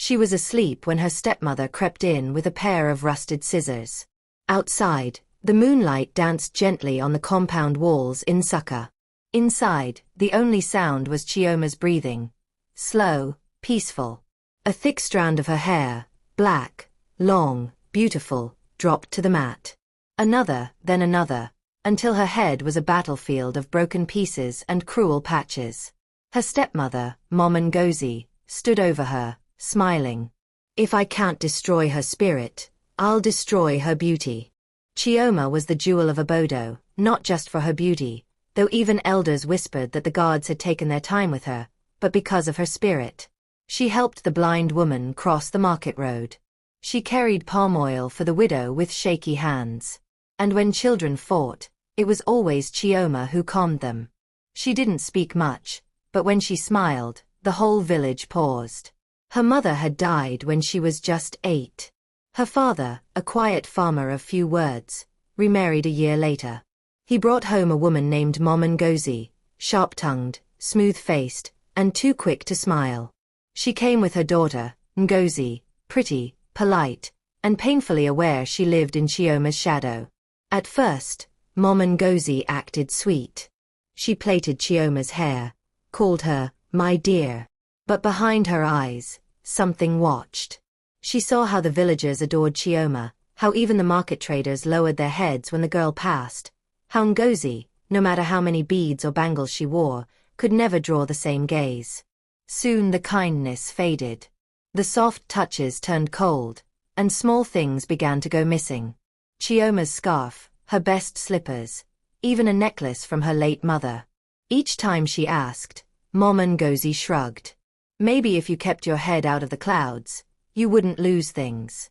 She was asleep when her stepmother crept in with a pair of rusted scissors. Outside, the moonlight danced gently on the compound walls in succor. Inside, the only sound was Chioma's breathing. Slow, peaceful. A thick strand of her hair, black, long, beautiful, dropped to the mat. Another, then another, until her head was a battlefield of broken pieces and cruel patches. Her stepmother, Mom Ngozi, stood over her, smiling. If I can't destroy her spirit, I'll destroy her beauty. Chioma was the jewel of Obodo, not just for her beauty, though even elders whispered that the gods had taken their time with her, but because of her spirit. She helped the blind woman cross the market road. She carried palm oil for the widow with shaky hands. And when children fought, it was always Chioma who calmed them. She didn't speak much, but when she smiled, the whole village paused. Her mother had died when she was just 8. Her father, a quiet farmer of few words, remarried a year later. He brought home a woman named Mom Ngozi, sharp-tongued, smooth-faced, and too quick to smile. She came with her daughter, Ngozi, pretty, polite, and painfully aware she lived in Chioma's shadow. At first, Mom Ngozi acted sweet. She plaited Chioma's hair, called her, my dear. But behind her eyes, something watched. She saw how the villagers adored Chioma, how even the market traders lowered their heads when the girl passed, how Ngozi, no matter how many beads or bangles she wore, could never draw the same gaze. Soon the kindness faded. The soft touches turned cold, and small things began to go missing. Chioma's scarf, her best slippers, even a necklace from her late mother. Each time she asked, Mom Ngozi shrugged. Maybe if you kept your head out of the clouds, you wouldn't lose things.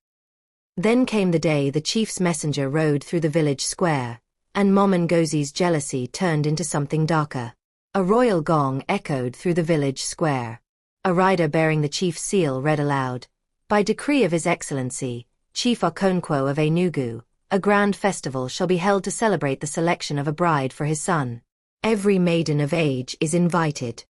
Then came the day the chief's messenger rode through the village square, and Mom Ngozi's jealousy turned into something darker. A royal gong echoed through the village square. A rider bearing the chief's seal read aloud, by decree of His Excellency, Chief Okonkwo of Enugu, a grand festival shall be held to celebrate the selection of a bride for his son. Every maiden of age is invited.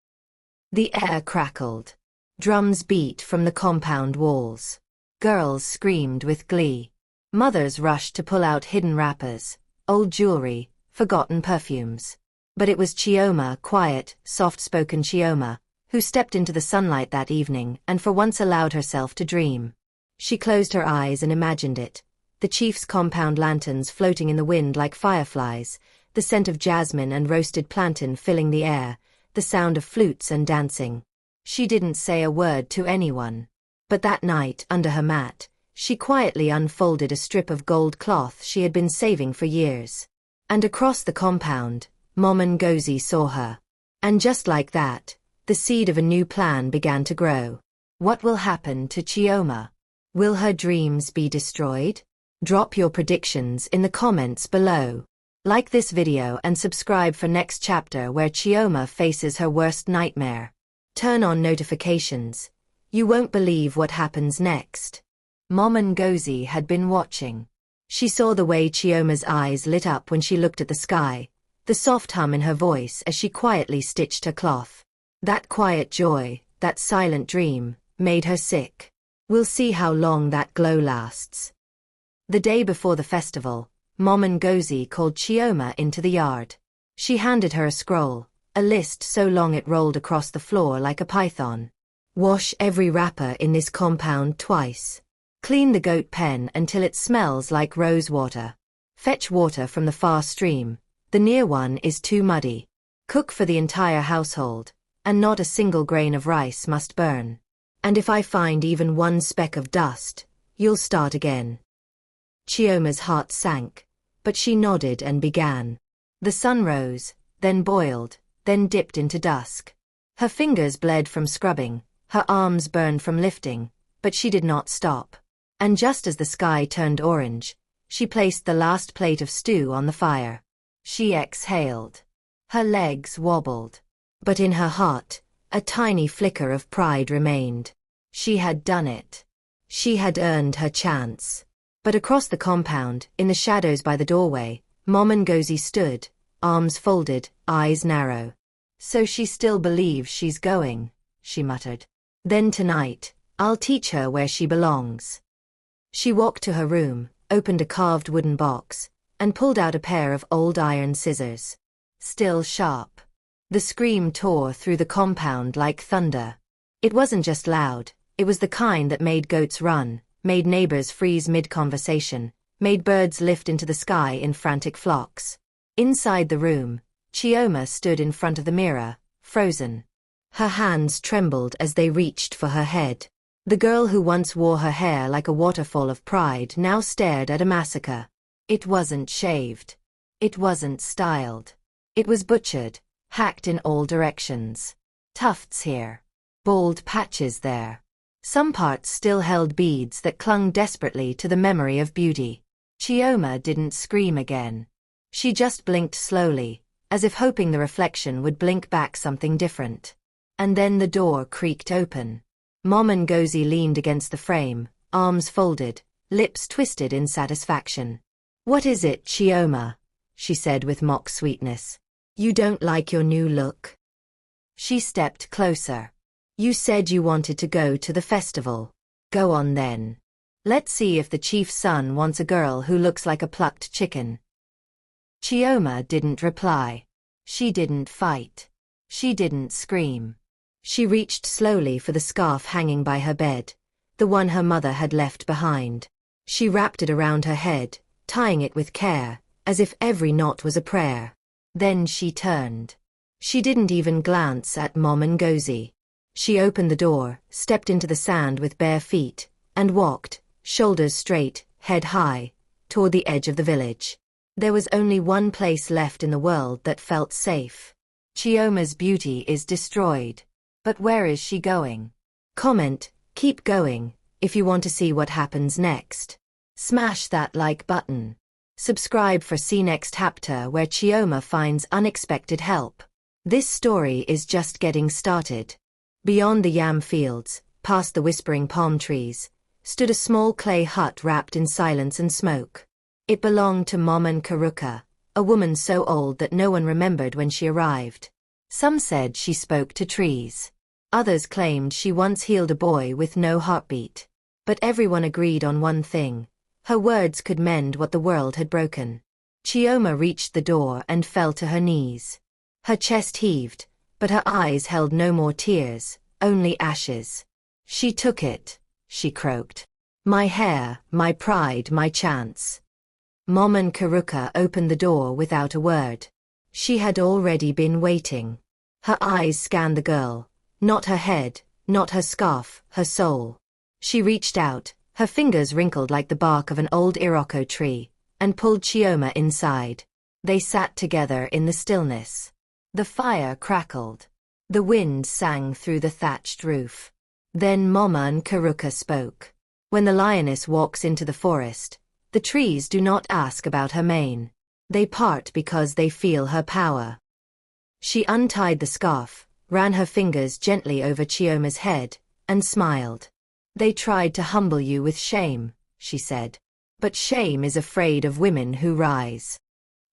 The air crackled. Drums beat from the compound walls. Girls screamed with glee. Mothers rushed to pull out hidden wrappers, old jewelry, forgotten perfumes. But it was Chioma, quiet, soft-spoken Chioma, who stepped into the sunlight that evening and for once allowed herself to dream. She closed her eyes and imagined it. The chief's compound lanterns floating in the wind like fireflies, the scent of jasmine and roasted plantain filling the air, the sound of flutes and dancing. She didn't say a word to anyone. But that night, under her mat, she quietly unfolded a strip of gold cloth she had been saving for years. And across the compound, Mom Ngozi saw her. And just like that, the seed of a new plan began to grow. What will happen to Chioma? Will her dreams be destroyed? Drop your predictions in the comments below. Like this video and subscribe for next chapter where Chioma faces her worst nightmare. Turn on notifications. You won't believe what happens next. Mom Ngozi had been watching. She saw the way Chioma's eyes lit up when she looked at the sky, the soft hum in her voice as she quietly stitched her cloth. That quiet joy, that silent dream, made her sick. We'll see how long that glow lasts. The day before the festival, Mom Ngozi called Chioma into the yard. She handed her a scroll, a list so long it rolled across the floor like a python. Wash every wrapper in this compound twice. Clean the goat pen until it smells like rose water. Fetch water from the far stream. The near one is too muddy. Cook for the entire household, and not a single grain of rice must burn. And if I find even one speck of dust, you'll start again. Chioma's heart sank, but she nodded and began. The sun rose, then boiled, then dipped into dusk. Her fingers bled from scrubbing, her arms burned from lifting, but she did not stop. And just as the sky turned orange, she placed the last plate of stew on the fire. She exhaled. Her legs wobbled. But in her heart, a tiny flicker of pride remained. She had done it. She had earned her chance. But across the compound, in the shadows by the doorway, Mom Ngozi stood, arms folded, eyes narrow. So she still believes she's going, she muttered. Then tonight, I'll teach her where she belongs. She walked to her room, opened a carved wooden box, and pulled out a pair of old iron scissors. Still sharp. The scream tore through the compound like thunder. It wasn't just loud, it was the kind that made goats run, made neighbors freeze mid-conversation, made birds lift into the sky in frantic flocks. Inside the room, Chioma stood in front of the mirror, frozen. Her hands trembled as they reached for her head. The girl who once wore her hair like a waterfall of pride now stared at a massacre. It wasn't shaved. It wasn't styled. It was butchered, hacked in all directions. Tufts here. Bald patches there. Some parts still held beads that clung desperately to the memory of beauty. Chioma didn't scream again. She just blinked slowly, as if hoping the reflection would blink back something different. And then the door creaked open. Mom Ngozi leaned against the frame, arms folded, lips twisted in satisfaction. "What is it, Chioma?" she said with mock sweetness. "You don't like your new look?" She stepped closer. "You said you wanted to go to the festival. Go on then. Let's see if the chief's son wants a girl who looks like a plucked chicken." Chioma didn't reply. She didn't fight. She didn't scream. She reached slowly for the scarf hanging by her bed, the one her mother had left behind. She wrapped it around her head, tying it with care, as if every knot was a prayer. Then she turned. She didn't even glance at Mom Ngozi. She opened the door, stepped into the sand with bare feet, and walked, shoulders straight, head high, toward the edge of the village. There was only one place left in the world that felt safe. Chioma's beauty is destroyed. But where is she going? Comment, keep going, if you want to see what happens next. Smash that like button. Subscribe for see next chapter where Chioma finds unexpected help. This story is just getting started. Beyond the yam fields, past the whispering palm trees, stood a small clay hut wrapped in silence and smoke. It belonged to Momen Karuka, a woman so old that no one remembered when she arrived. Some said she spoke to trees. Others claimed she once healed a boy with no heartbeat. But everyone agreed on one thing. Her words could mend what the world had broken. Chioma reached the door and fell to her knees. Her chest heaved, but her eyes held no more tears, only ashes. "She took it," she croaked. "My hair, my pride, my chance." Momen Karuka opened the door without a word. She had already been waiting. Her eyes scanned the girl, not her head, not her scarf, her soul. She reached out, her fingers wrinkled like the bark of an old Iroko tree, and pulled Chioma inside. They sat together in the stillness. The fire crackled. The wind sang through the thatched roof. Then Momen Karuka spoke. "When the lioness walks into the forest, the trees do not ask about her mane. They part because they feel her power." She untied the scarf, ran her fingers gently over Chioma's head, and smiled. "They tried to humble you with shame," she said. "But shame is afraid of women who rise."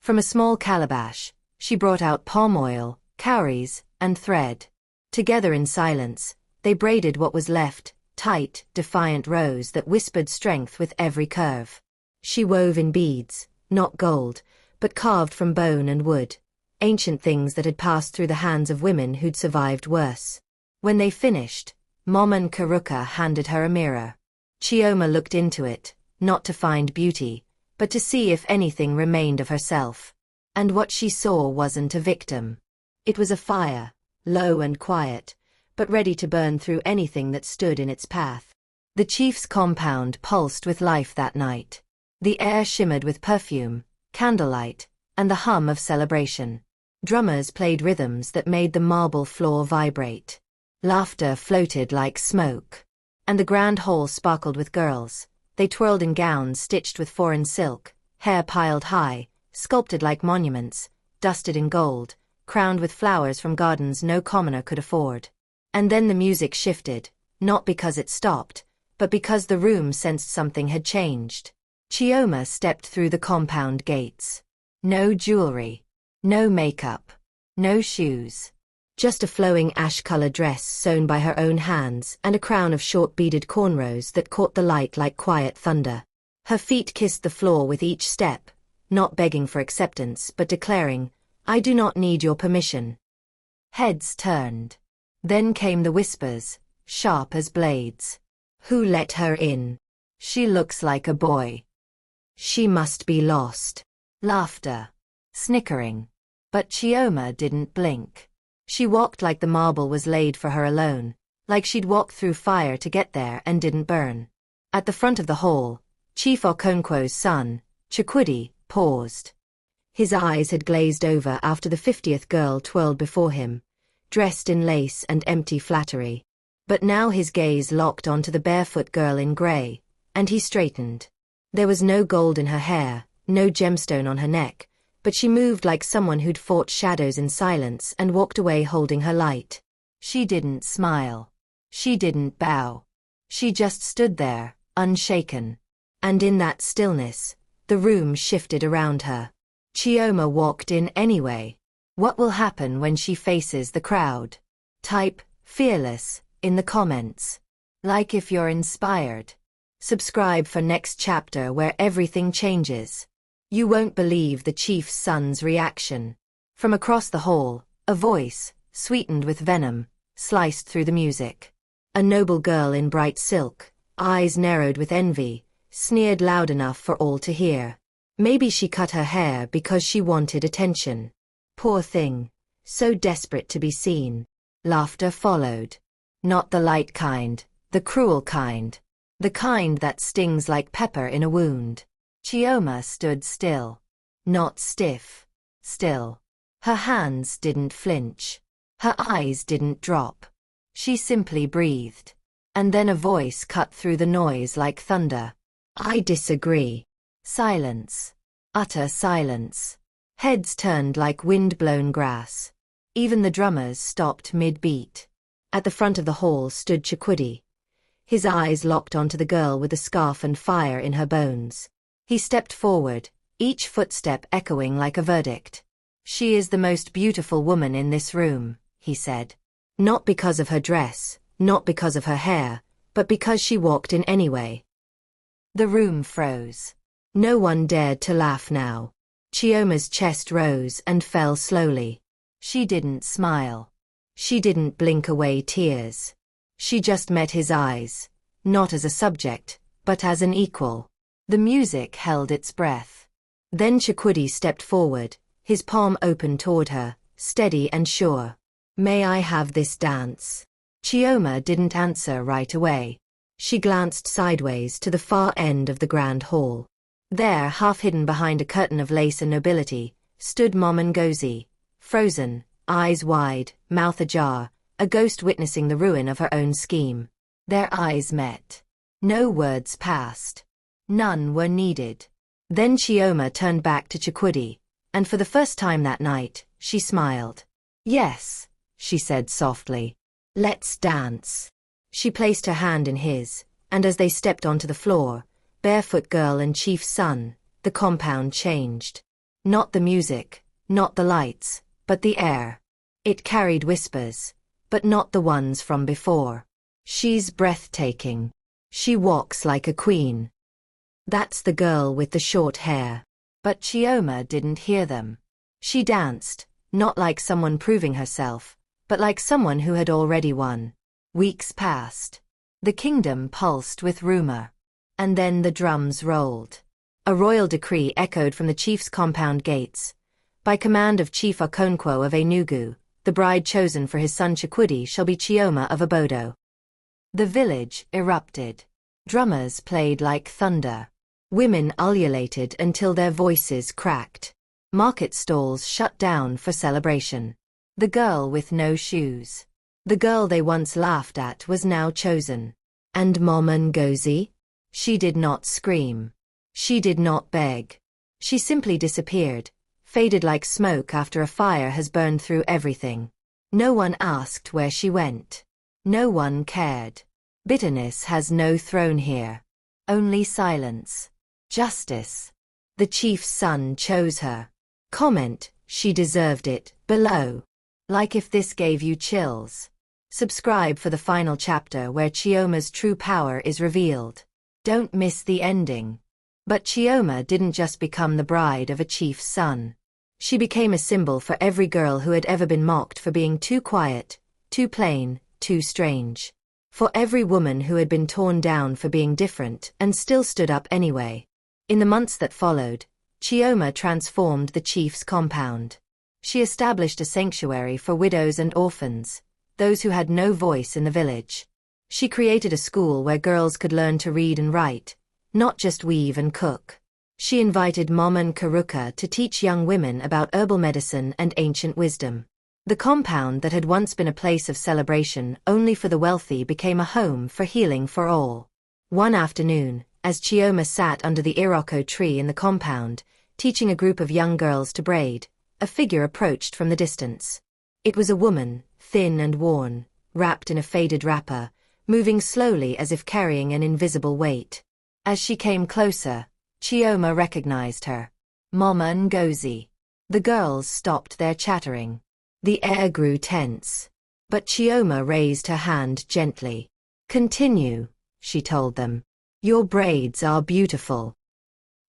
From a small calabash, she brought out palm oil, cowries, and thread. Together in silence, they braided what was left, tight, defiant rows that whispered strength with every curve. She wove in beads, not gold, but carved from bone and wood, ancient things that had passed through the hands of women who'd survived worse. When they finished, Momen Karuka handed her a mirror. Chioma looked into it, not to find beauty, but to see if anything remained of herself. And what she saw wasn't a victim. It was a fire, low and quiet, but ready to burn through anything that stood in its path. The chief's compound pulsed with life that night. The air shimmered with perfume, candlelight, and the hum of celebration. Drummers played rhythms that made the marble floor vibrate. Laughter floated like smoke. And the grand hall sparkled with girls. They twirled in gowns stitched with foreign silk, hair piled high, sculpted like monuments, dusted in gold, crowned with flowers from gardens no commoner could afford. And then the music shifted, not because it stopped, but because the room sensed something had changed. Chioma stepped through the compound gates. No jewelry. No makeup. No shoes. Just a flowing ash-colored dress sewn by her own hands and a crown of short beaded cornrows that caught the light like quiet thunder. Her feet kissed the floor with each step, not begging for acceptance but declaring, "I do not need your permission." Heads turned. Then came the whispers, sharp as blades. "Who let her in? She looks like a boy. She must be lost." Laughter. Snickering. But Chioma didn't blink. She walked like the marble was laid for her alone, like she'd walked through fire to get there and didn't burn. At the front of the hall, Chief Okonkwo's son, Chukwudi, paused. His eyes had glazed over after the 50th girl twirled before him, dressed in lace and empty flattery. But now his gaze locked onto the barefoot girl in grey, and he straightened. There was no gold in her hair, no gemstone on her neck, but she moved like someone who'd fought shadows in silence and walked away holding her light. She didn't smile. She didn't bow. She just stood there, unshaken. And in that stillness, the room shifted around her. Chioma walked in anyway. What will happen when she faces the crowd? Type, fearless, in the comments. Like if you're inspired. Subscribe for next chapter where everything changes. You won't believe the chief's son's reaction. From across the hall, a voice, sweetened with venom, sliced through the music. A noble girl in bright silk, eyes narrowed with envy, sneered loud enough for all to hear. Maybe she cut her hair because she wanted attention. Poor thing, so desperate to be seen. Laughter followed. Not the light kind, the cruel kind. The kind that stings like pepper in a wound. Chioma stood still. Not stiff. Still. Her hands didn't flinch. Her eyes didn't drop. She simply breathed. And then a voice cut through the noise like thunder. "I disagree." Silence. Utter silence. Heads turned like wind-blown grass. Even the drummers stopped mid-beat. At the front of the hall stood Chukwudi. His eyes locked onto the girl with the scarf and fire in her bones. He stepped forward, each footstep echoing like a verdict. "She is the most beautiful woman in this room," he said. Not because of her dress, not because of her hair, but because she walked in anyway. The room froze. No one dared to laugh now. Chioma's chest rose and fell slowly. She didn't smile. She didn't blink away tears. She just met his eyes, not as a subject, but as an equal. The music held its breath. Then Chukwudi stepped forward, his palm open toward her, steady and sure. "May I have this dance?" Chioma didn't answer right away. She glanced sideways to the far end of the grand hall. There, half hidden behind a curtain of lace and nobility, stood Mom Ngozi, frozen, eyes wide, mouth ajar, a ghost witnessing the ruin of her own scheme. Their eyes met. No words passed. None were needed. Then Chioma turned back to Chukwudi, and for the first time that night, she smiled. "Yes," she said softly. "Let's dance." She placed her hand in his, and as they stepped onto the floor, barefoot girl and chief's son, the compound changed. Not the music, not the lights, but the air. It carried whispers, but not the ones from before. "She's breathtaking. She walks like a queen. That's the girl with the short hair." But Chioma didn't hear them. She danced, not like someone proving herself, but like someone who had already won. Weeks passed. The kingdom pulsed with rumor. And then the drums rolled. A royal decree echoed from the chief's compound gates. By command of Chief Okonkwo of Enugu, the bride chosen for his son Chukwudi shall be Chioma of Obodo. The village erupted. Drummers played like thunder. Women ululated until their voices cracked. Market stalls shut down for celebration. The girl with no shoes. The girl they once laughed at was now chosen. And Mom Ngozi? She did not scream. She did not beg. She simply disappeared, faded like smoke after a fire has burned through everything. No one asked where she went. No one cared. Bitterness has no throne here. Only silence. Justice. The chief's son chose her. Comment, she deserved it, below. Like if this gave you chills. Subscribe for the final chapter where Chioma's true power is revealed. Don't miss the ending. But Chioma didn't just become the bride of a chief's son. She became a symbol for every girl who had ever been mocked for being too quiet, too plain, too strange. For every woman who had been torn down for being different and still stood up anyway. In the months that followed, Chioma transformed the chief's compound. She established a sanctuary for widows and orphans, those who had no voice in the village. She created a school where girls could learn to read and write, not just weave and cook. She invited Momen Karuka to teach young women about herbal medicine and ancient wisdom. The compound that had once been a place of celebration only for the wealthy became a home for healing for all. One afternoon, as Chioma sat under the iroko tree in the compound, teaching a group of young girls to braid, a figure approached from the distance. It was a woman, thin and worn, wrapped in a faded wrapper, moving slowly as if carrying an invisible weight. As she came closer, Chioma recognized her. Mama Ngozi. The girls stopped their chattering. The air grew tense. But Chioma raised her hand gently. Continue, she told them. Your braids are beautiful.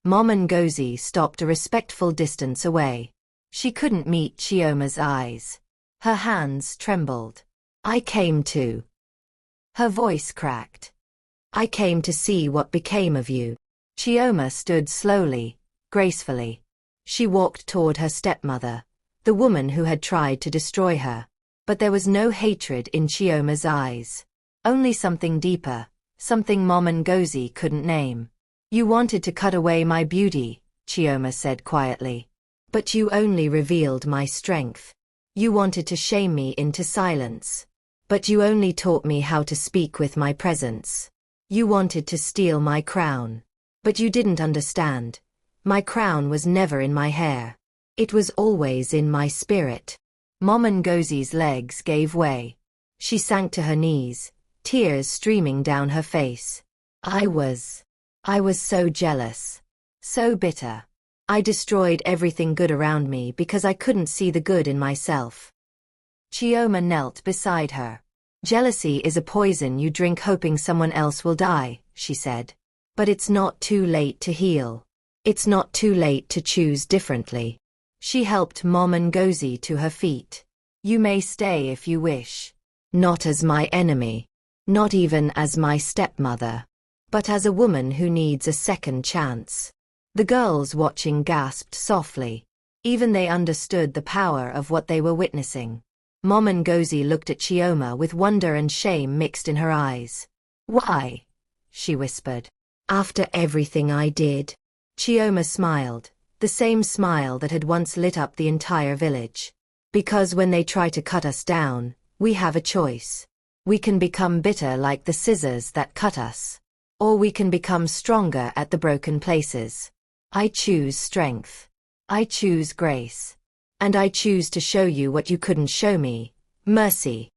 Mama Ngozi stopped a respectful distance away. She couldn't meet Chioma's eyes. Her hands trembled. I came to. Her voice cracked. I came to see what became of you. Chioma stood slowly, gracefully. She walked toward her stepmother, the woman who had tried to destroy her. But there was no hatred in Chioma's eyes. Only something deeper, something Mama Ngozi couldn't name. You wanted to cut away my beauty, Chioma said quietly. But you only revealed my strength. You wanted to shame me into silence. But you only taught me how to speak with my presence. You wanted to steal my crown. But you didn't understand. My crown was never in my hair. It was always in my spirit. Mama Ngozi's legs gave way. She sank to her knees, tears streaming down her face. I was so jealous. So bitter. I destroyed everything good around me because I couldn't see the good in myself. Chioma knelt beside her. Jealousy is a poison you drink hoping someone else will die, she said. But it's not too late to heal. It's not too late to choose differently. She helped Mama Ngozi to her feet. You may stay if you wish. Not as my enemy. Not even as my stepmother. But as a woman who needs a second chance. The girls watching gasped softly. Even they understood the power of what they were witnessing. Mama Ngozi looked at Chioma with wonder and shame mixed in her eyes. Why? She whispered. After everything I did. Chioma smiled, the same smile that had once lit up the entire village. Because when they try to cut us down, we have a choice. We can become bitter like the scissors that cut us. Or we can become stronger at the broken places. I choose strength. I choose grace. And I choose to show you what you couldn't show me, mercy.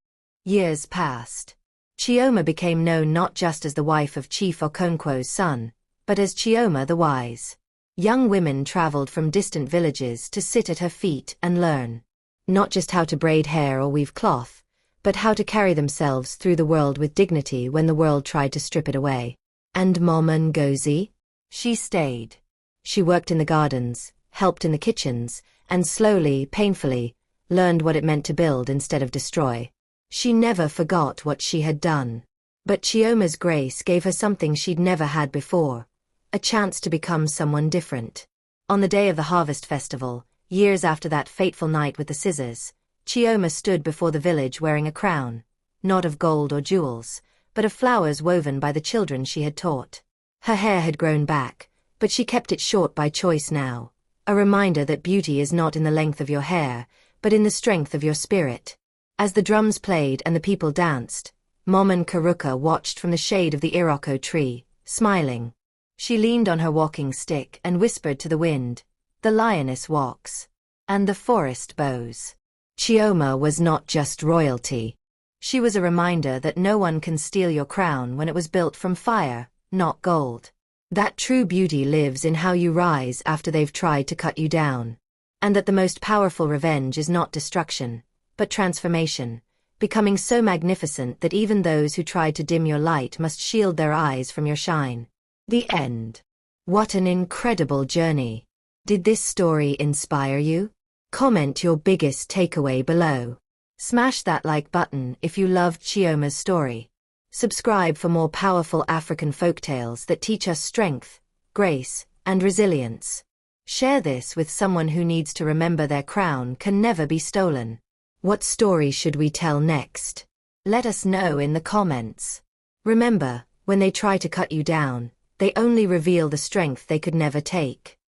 Years passed. Chioma became known not just as the wife of Chief Okonkwo's son, but as Chioma the Wise. Young women traveled from distant villages to sit at her feet and learn. Not just how to braid hair or weave cloth, but how to carry themselves through the world with dignity when the world tried to strip it away. And Mama Ngozi? She stayed. She worked in the gardens, helped in the kitchens, and slowly, painfully, learned what it meant to build instead of destroy. She never forgot what she had done. But Chioma's grace gave her something she'd never had before. A chance to become someone different. On the day of the harvest festival, years after that fateful night with the scissors, Chioma stood before the village wearing a crown, not of gold or jewels, but of flowers woven by the children she had taught. Her hair had grown back, but she kept it short by choice now, a reminder that beauty is not in the length of your hair, but in the strength of your spirit. As the drums played and the people danced, Momen Karuka watched from the shade of the iroko tree, smiling. She leaned on her walking stick and whispered to the wind, "The lioness walks. And the forest bows." Chioma was not just royalty. She was a reminder that no one can steal your crown when it was built from fire, not gold. That true beauty lives in how you rise after they've tried to cut you down. And that the most powerful revenge is not destruction, but but transformation, becoming so magnificent that even those who tried to dim your light must shield their eyes from your shine. The end. What an incredible journey. Did this story inspire you? Comment your biggest takeaway below. Smash that like button if you loved Chioma's story. Subscribe for more powerful African folktales that teach us strength, grace, and resilience. Share this with someone who needs to remember their crown can never be stolen. What story should we tell next? Let us know in the comments. Remember, when they try to cut you down, they only reveal the strength they could never take.